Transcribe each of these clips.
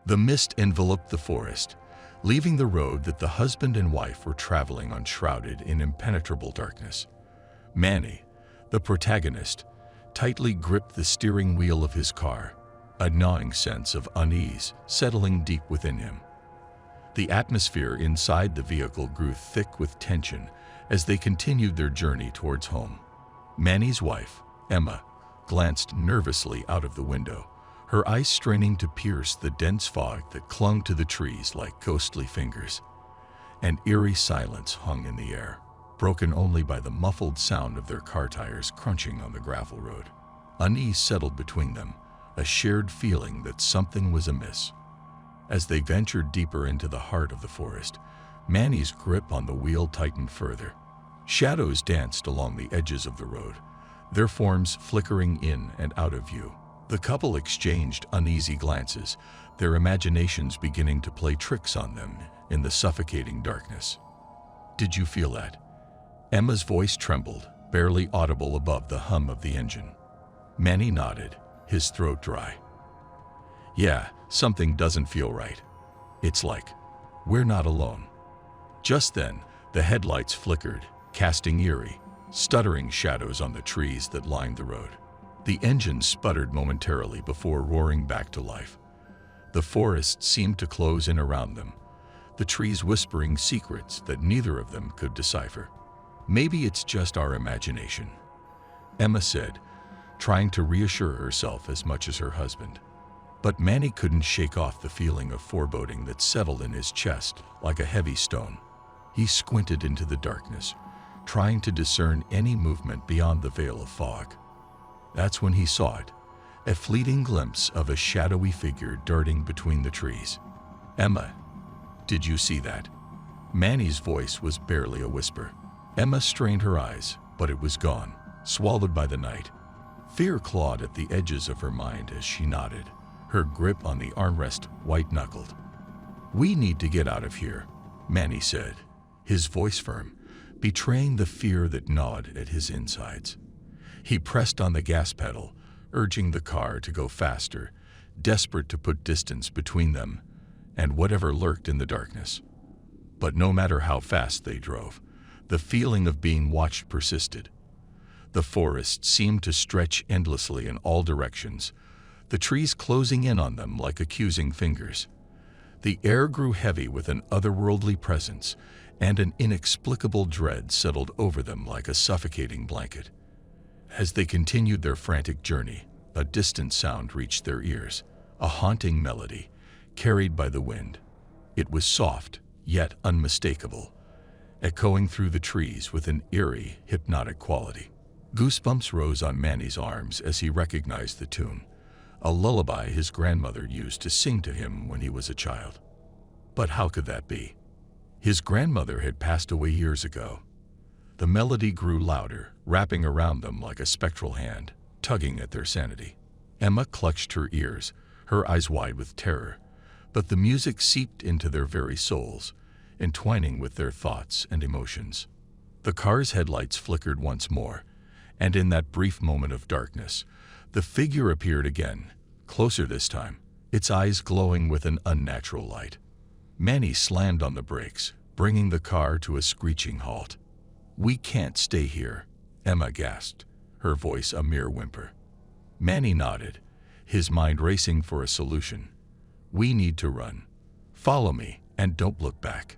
The mist enveloped the forest, leaving the road that the husband and wife were traveling on shrouded in impenetrable darkness. Manny, the protagonist, tightly gripped the steering wheel of his car, a gnawing sense of unease settling deep within him. The atmosphere inside the vehicle grew thick with tension as they continued their journey towards home. Manny's wife, Emma, glanced nervously out of the window, her eyes straining to pierce the dense fog that clung to the trees like ghostly fingers. An eerie silence hung in the air, broken only by the muffled sound of their car tires crunching on the gravel road. Unease settled between them, a shared feeling that something was amiss. As they ventured deeper into the heart of the forest, Manny's grip on the wheel tightened further. Shadows danced along the edges of the road, their forms flickering in and out of view. The couple exchanged uneasy glances, their imaginations beginning to play tricks on them in the suffocating darkness. "Did you feel that?" Emma's voice trembled, barely audible above the hum of the engine. Manny nodded, his throat dry. "Yeah, something doesn't feel right. It's like we're not alone." Just then, the headlights flickered, casting eerie, stuttering shadows on the trees that lined the road. The engine sputtered momentarily before roaring back to life. The forest seemed to close in around them, the trees whispering secrets that neither of them could decipher. "Maybe it's just our imagination," Emma said, trying to reassure herself as much as her husband. But Manny couldn't shake off the feeling of foreboding that settled in his chest like a heavy stone. He squinted into the darkness, trying to discern any movement beyond the veil of fog. That's when he saw it, a fleeting glimpse of a shadowy figure darting between the trees. "Emma, did you see that?" Manny's voice was barely a whisper. Emma strained her eyes, but it was gone, swallowed by the night. Fear clawed at the edges of her mind as she nodded, her grip on the armrest white-knuckled. "We need to get out of here," Manny said, his voice firm, betraying the fear that gnawed at his insides. He pressed on the gas pedal, urging the car to go faster, desperate to put distance between them and whatever lurked in the darkness. But no matter how fast they drove, the feeling of being watched persisted. The forest seemed to stretch endlessly in all directions, the trees closing in on them like accusing fingers. The air grew heavy with an otherworldly presence, and an inexplicable dread settled over them like a suffocating blanket. As they continued their frantic journey, a distant sound reached their ears, a haunting melody, carried by the wind. It was soft, yet unmistakable, echoing through the trees with an eerie, hypnotic quality. Goosebumps rose on Manny's arms as he recognized the tune, a lullaby his grandmother used to sing to him when he was a child. But how could that be? His grandmother had passed away years ago. The melody grew louder, wrapping around them like a spectral hand, tugging at their sanity. Emma clutched her ears, her eyes wide with terror, but the music seeped into their very souls, entwining with their thoughts and emotions. The car's headlights flickered once more, and in that brief moment of darkness, the figure appeared again, closer this time, its eyes glowing with an unnatural light. Manny slammed on the brakes, bringing the car to a screeching halt. "We can't stay here," Emma gasped, her voice a mere whimper. Manny nodded, his mind racing for a solution. "We need to run. Follow me, and don't look back."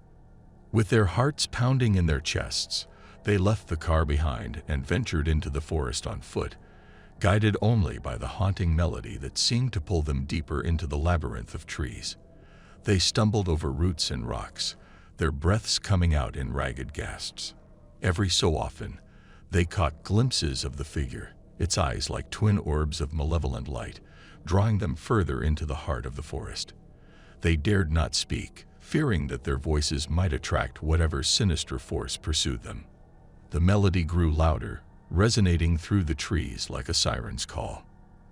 With their hearts pounding in their chests, they left the car behind and ventured into the forest on foot, guided only by the haunting melody that seemed to pull them deeper into the labyrinth of trees. They stumbled over roots and rocks, their breaths coming out in ragged gasps. Every so often, they caught glimpses of the figure, its eyes like twin orbs of malevolent light, drawing them further into the heart of the forest. They dared not speak, fearing that their voices might attract whatever sinister force pursued them. The melody grew louder, resonating through the trees like a siren's call.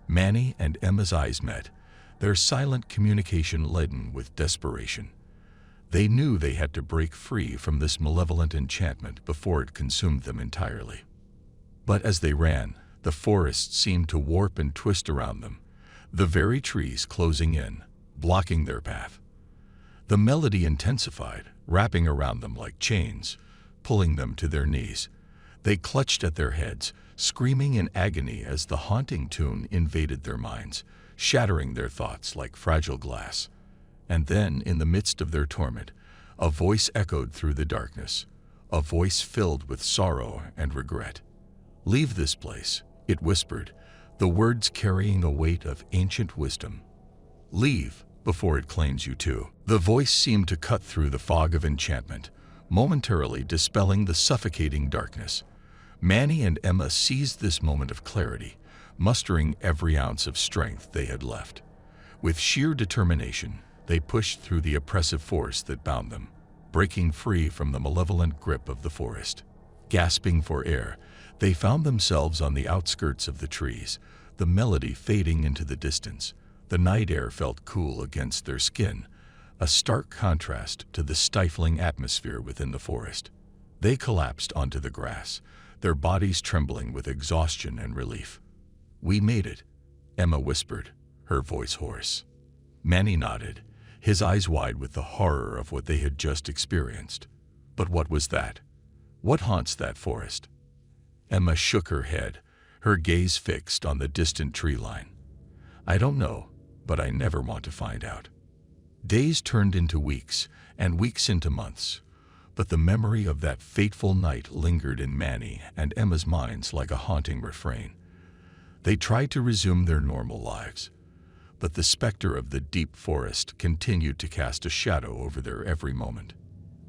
Manny and Emma's eyes met, their silent communication laden with desperation. They knew they had to break free from this malevolent enchantment before it consumed them entirely. But as they ran, the forest seemed to warp and twist around them, the very trees closing in, blocking their path. The melody intensified, wrapping around them like chains, pulling them to their knees. They clutched at their heads, screaming in agony as the haunting tune invaded their minds, shattering their thoughts like fragile glass. And then, in the midst of their torment, a voice echoed through the darkness, a voice filled with sorrow and regret. "Leave this place," it whispered, the words carrying a weight of ancient wisdom. "Leave before it claims you too." The voice seemed to cut through the fog of enchantment, momentarily dispelling the suffocating darkness. Manny and Emma seized this moment of clarity, mustering every ounce of strength they had left. With sheer determination, they pushed through the oppressive force that bound them, breaking free from the malevolent grip of the forest. Gasping for air, they found themselves on the outskirts of the trees, the melody fading into the distance. The night air felt cool against their skin, a stark contrast to the stifling atmosphere within the forest. They collapsed onto the grass, their bodies trembling with exhaustion and relief. "We made it," Emma whispered, her voice hoarse. Manny nodded, his eyes wide with the horror of what they had just experienced. But what was that? What haunts that forest? Emma shook her head, her gaze fixed on the distant tree line. "I don't know, but I never want to find out." Days turned into weeks, and weeks into months, but the memory of that fateful night lingered in Manny and Emma's minds like a haunting refrain. They tried to resume their normal lives, but the specter of the deep forest continued to cast a shadow over their every moment.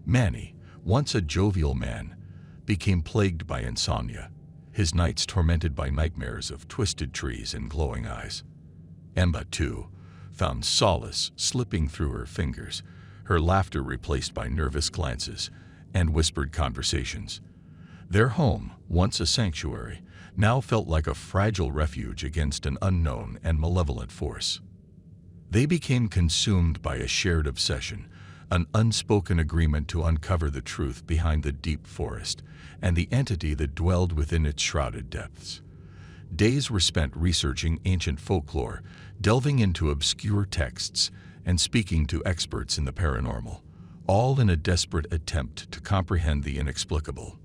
Manny, once a jovial man, became plagued by insomnia, his nights tormented by nightmares of twisted trees and glowing eyes. Emma, too, found solace slipping through her fingers, her laughter replaced by nervous glances and whispered conversations. Their home, once a sanctuary, now felt like a fragile refuge against an unknown and malevolent force. They became consumed by a shared obsession, an unspoken agreement to uncover the truth behind the deep forest and the entity that dwelled within its shrouded depths. Days were spent researching ancient folklore, delving into obscure texts, and speaking to experts in the paranormal, all in a desperate attempt to comprehend the inexplicable.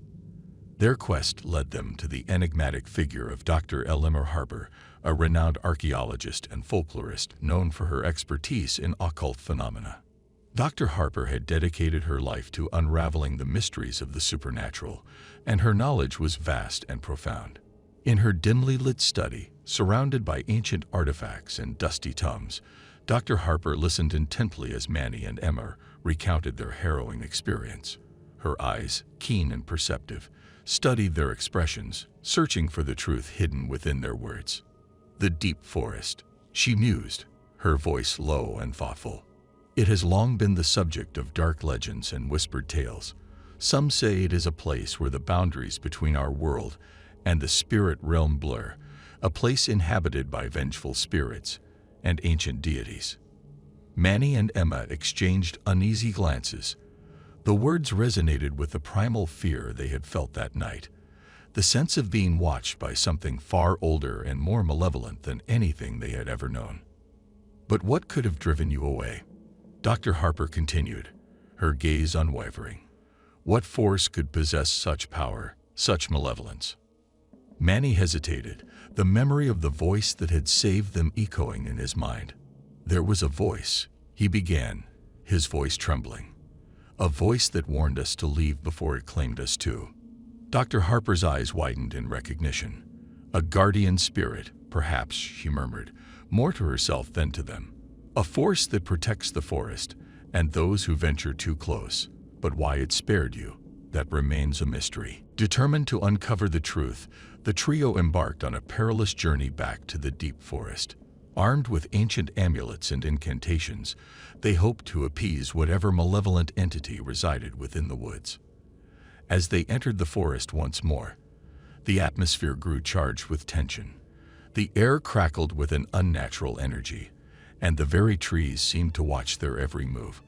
Their quest led them to the enigmatic figure of Dr. Elmer Harper, a renowned archaeologist and folklorist known for her expertise in occult phenomena. Dr. Harper had dedicated her life to unraveling the mysteries of the supernatural, and her knowledge was vast and profound. In her dimly lit study, surrounded by ancient artifacts and dusty tomes, Dr. Harper listened intently as Manny and Emma recounted their harrowing experience. Her eyes, keen and perceptive, studied their expressions, searching for the truth hidden within their words. "The deep forest," she mused, her voice low and thoughtful. "It has long been the subject of dark legends and whispered tales. Some say it is a place where the boundaries between our world and the spirit realm blur, a place inhabited by vengeful spirits and ancient deities." Manny and Emma exchanged uneasy glances. The words resonated with the primal fear they had felt that night, the sense of being watched by something far older and more malevolent than anything they had ever known. "But what could have driven you away?" Dr. Harper continued, her gaze unwavering. "What force could possess such power, such malevolence?" Manny hesitated, the memory of the voice that had saved them echoing in his mind. "There was a voice," he began, his voice trembling. "A voice that warned us to leave before it claimed us too." Dr. Harper's eyes widened in recognition. "A guardian spirit, perhaps," she murmured, more to herself than to them. "A force that protects the forest and those who venture too close. But why it spared you, that remains a mystery." Determined to uncover the truth, the trio embarked on a perilous journey back to the deep forest. Armed with ancient amulets and incantations, they hoped to appease whatever malevolent entity resided within the woods. As they entered the forest once more, the atmosphere grew charged with tension. The air crackled with an unnatural energy, and the very trees seemed to watch their every move.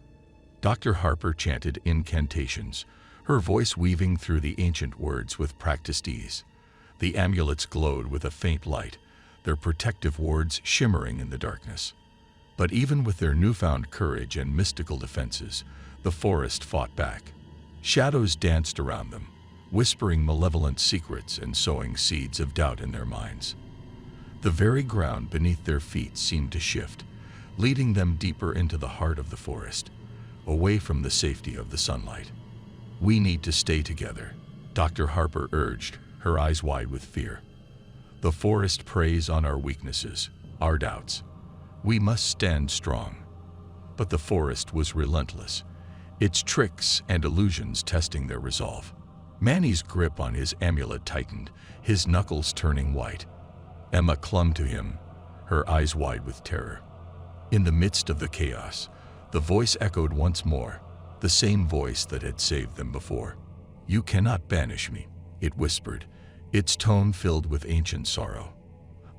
Dr. Harper chanted incantations, her voice weaving through the ancient words with practiced ease. The amulets glowed with a faint light, their protective wards shimmering in the darkness. But even with their newfound courage and mystical defenses, the forest fought back. Shadows danced around them, whispering malevolent secrets and sowing seeds of doubt in their minds. The very ground beneath their feet seemed to shift, leading them deeper into the heart of the forest, away from the safety of the sunlight. "We need to stay together," Dr. Harper urged, her eyes wide with fear. "The forest preys on our weaknesses, our doubts. We must stand strong." But the forest was relentless, its tricks and illusions testing their resolve. Manny's grip on his amulet tightened, his knuckles turning white. Emma clung to him, her eyes wide with terror. In the midst of the chaos, the voice echoed once more, the same voice that had saved them before. "You cannot banish me," it whispered, its tone filled with ancient sorrow.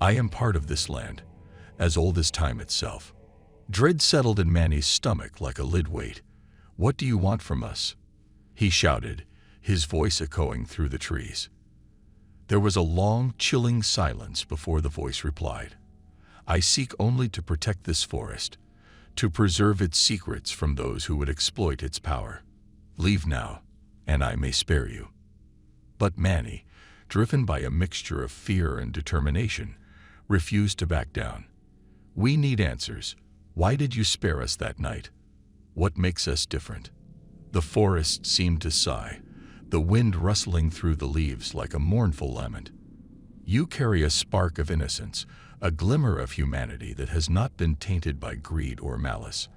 "I am part of this land, as old as time itself." Dread settled in Manny's stomach like a lead weight. "What do you want from us?" he shouted, his voice echoing through the trees. There was a long, chilling silence before the voice replied. "I seek only to protect this forest, to preserve its secrets from those who would exploit its power. Leave now, and I may spare you." But Manny, driven by a mixture of fear and determination, refused to back down. "We need answers. Why did you spare us that night? What makes us different?" The forest seemed to sigh, the wind rustling through the leaves like a mournful lament. "You carry a spark of innocence, a glimmer of humanity that has not been tainted by greed or malice.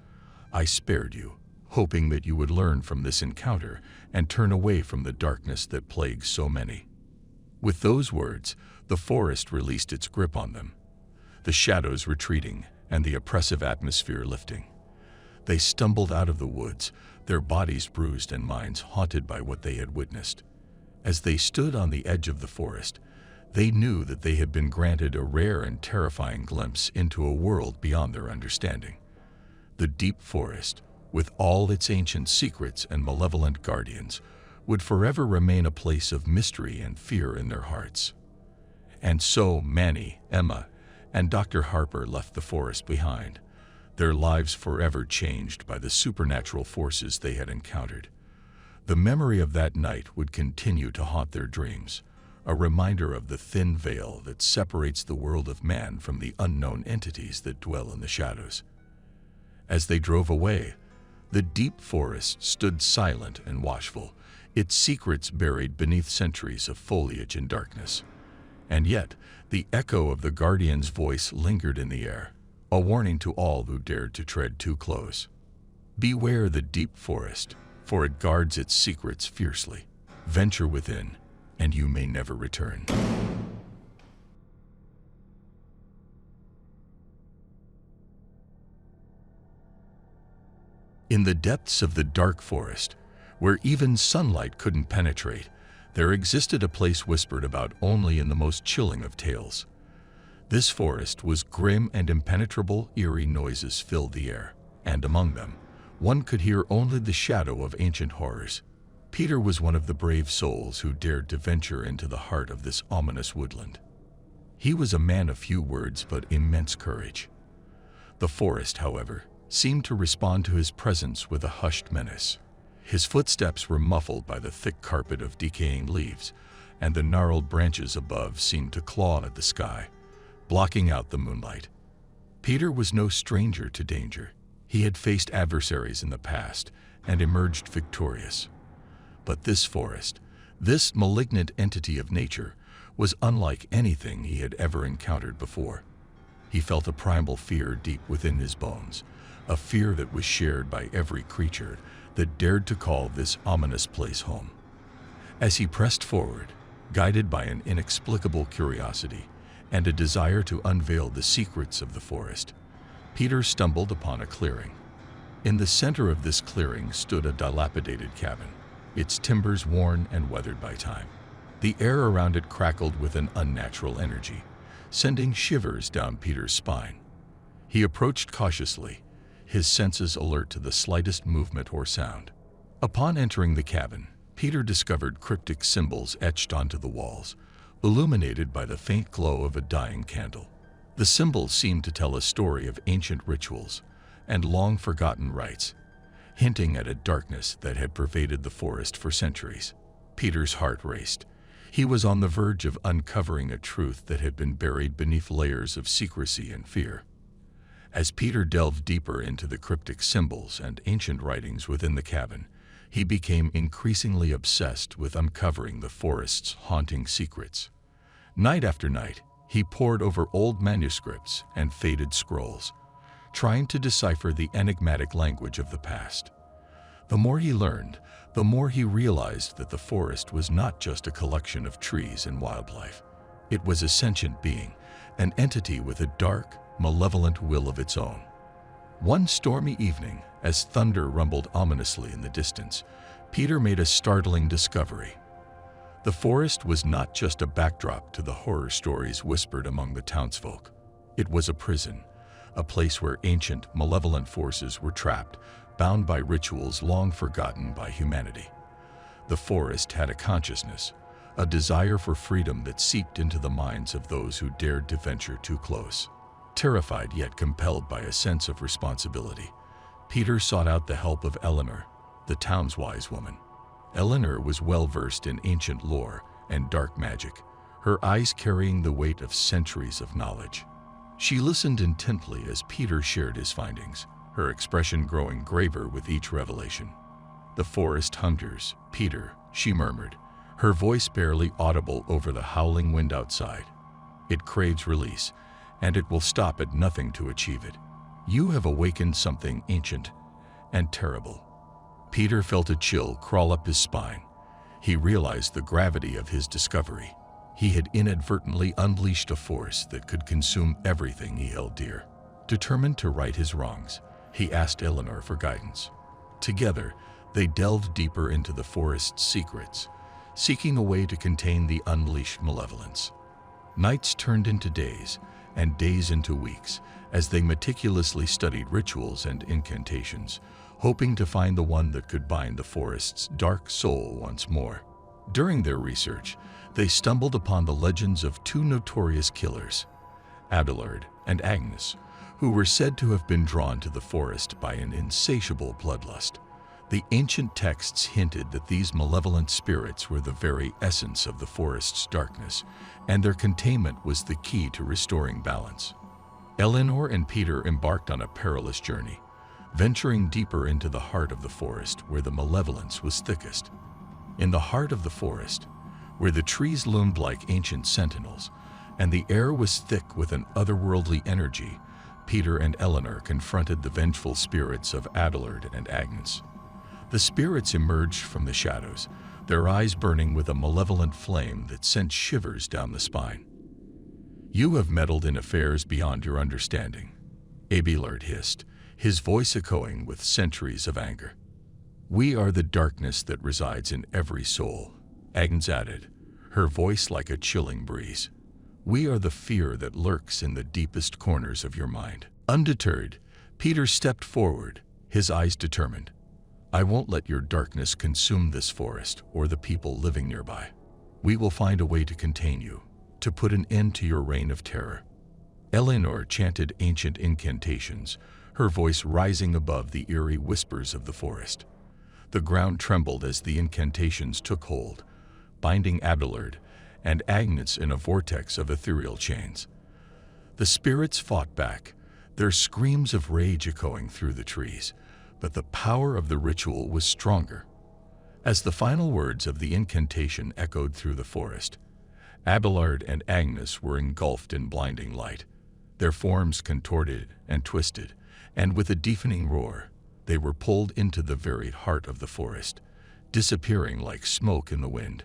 I spared you, hoping that you would learn from this encounter and turn away from the darkness that plagues so many." With those words, the forest released its grip on them, the shadows retreating and the oppressive atmosphere lifting. They stumbled out of the woods, their bodies bruised and minds haunted by what they had witnessed. As they stood on the edge of the forest, they knew that they had been granted a rare and terrifying glimpse into a world beyond their understanding. The deep forest, with all its ancient secrets and malevolent guardians, would forever remain a place of mystery and fear in their hearts. And so Manny, Emma, and Dr. Harper left the forest behind, their lives forever changed by the supernatural forces they had encountered. The memory of that night would continue to haunt their dreams, a reminder of the thin veil that separates the world of man from the unknown entities that dwell in the shadows. As they drove away, the deep forest stood silent and watchful, its secrets buried beneath centuries of foliage and darkness. And yet, the echo of the guardian's voice lingered in the air, a warning to all who dared to tread too close. "Beware the deep forest, for it guards its secrets fiercely. Venture within, and you may never return." In the depths of the dark forest, where even sunlight couldn't penetrate, there existed a place whispered about only in the most chilling of tales. This forest was grim and impenetrable. Eerie noises filled the air, and among them, one could hear only the shadow of ancient horrors. Peter was one of the brave souls who dared to venture into the heart of this ominous woodland. He was a man of few words but immense courage. The forest, however, seemed to respond to his presence with a hushed menace. His footsteps were muffled by the thick carpet of decaying leaves, and the gnarled branches above seemed to claw at the sky, blocking out the moonlight. Peter was no stranger to danger. He had faced adversaries in the past and emerged victorious. But this forest, this malignant entity of nature, was unlike anything he had ever encountered before. He felt a primal fear deep within his bones, a fear that was shared by every creature that dared to call this ominous place home. As he pressed forward, guided by an inexplicable curiosity and a desire to unveil the secrets of the forest, Peter stumbled upon a clearing. In the center of this clearing stood a dilapidated cabin, its timbers worn and weathered by time. The air around it crackled with an unnatural energy, sending shivers down Peter's spine. He approached cautiously, his senses alert to the slightest movement or sound. Upon entering the cabin, Peter discovered cryptic symbols etched onto the walls, illuminated by the faint glow of a dying candle. The symbols seemed to tell a story of ancient rituals and long-forgotten rites, hinting at a darkness that had pervaded the forest for centuries. Peter's heart raced. He was on the verge of uncovering a truth that had been buried beneath layers of secrecy and fear. As Peter delved deeper into the cryptic symbols and ancient writings within the cabin, he became increasingly obsessed with uncovering the forest's haunting secrets. Night after night, he pored over old manuscripts and faded scrolls, trying to decipher the enigmatic language of the past. The more he learned, the more he realized that the forest was not just a collection of trees and wildlife. It was a sentient being, an entity with a dark, malevolent will of its own. One stormy evening, as thunder rumbled ominously in the distance, Peter made a startling discovery. The forest was not just a backdrop to the horror stories whispered among the townsfolk. It was a prison, a place where ancient, malevolent forces were trapped, bound by rituals long forgotten by humanity. The forest had a consciousness, a desire for freedom that seeped into the minds of those who dared to venture too close. Terrified yet compelled by a sense of responsibility, Peter sought out the help of Eleanor, the town's wise woman. Eleanor was well-versed in ancient lore and dark magic, her eyes carrying the weight of centuries of knowledge. She listened intently as Peter shared his findings, her expression growing graver with each revelation. "The forest hungers, Peter," she murmured, her voice barely audible over the howling wind outside. "It craves release, and it will stop at nothing to achieve it. You have awakened something ancient and terrible." Peter felt a chill crawl up his spine. He realized the gravity of his discovery. He had inadvertently unleashed a force that could consume everything he held dear. Determined to right his wrongs, he asked Eleanor for guidance. Together, they delved deeper into the forest's secrets, seeking a way to contain the unleashed malevolence. Nights turned into days, and days into weeks, as they meticulously studied rituals and incantations, hoping to find the one that could bind the forest's dark soul once more. During their research, they stumbled upon the legends of two notorious killers, Abelard and Agnes, who were said to have been drawn to the forest by an insatiable bloodlust. The ancient texts hinted that these malevolent spirits were the very essence of the forest's darkness, and their containment was the key to restoring balance. Eleanor and Peter embarked on a perilous journey, venturing deeper into the heart of the forest where the malevolence was thickest. In the heart of the forest, where the trees loomed like ancient sentinels, and the air was thick with an otherworldly energy, Peter and Eleanor confronted the vengeful spirits of Abelard and Agnes. The spirits emerged from the shadows, their eyes burning with a malevolent flame that sent shivers down the spine. "You have meddled in affairs beyond your understanding," Abelard hissed, his voice echoing with centuries of anger. "We are the darkness that resides in every soul," Agnes added, her voice like a chilling breeze. "We are the fear that lurks in the deepest corners of your mind." Undeterred, Peter stepped forward, his eyes determined. "I won't let your darkness consume this forest or the people living nearby. We will find a way to contain you, to put an end to your reign of terror." Eleanor chanted ancient incantations, her voice rising above the eerie whispers of the forest. The ground trembled as the incantations took hold, binding Abelard and Agnes in a vortex of ethereal chains. The spirits fought back, their screams of rage echoing through the trees, but the power of the ritual was stronger. As the final words of the incantation echoed through the forest, Abelard and Agnes were engulfed in blinding light, their forms contorted and twisted, and with a deafening roar, they were pulled into the very heart of the forest, disappearing like smoke in the wind.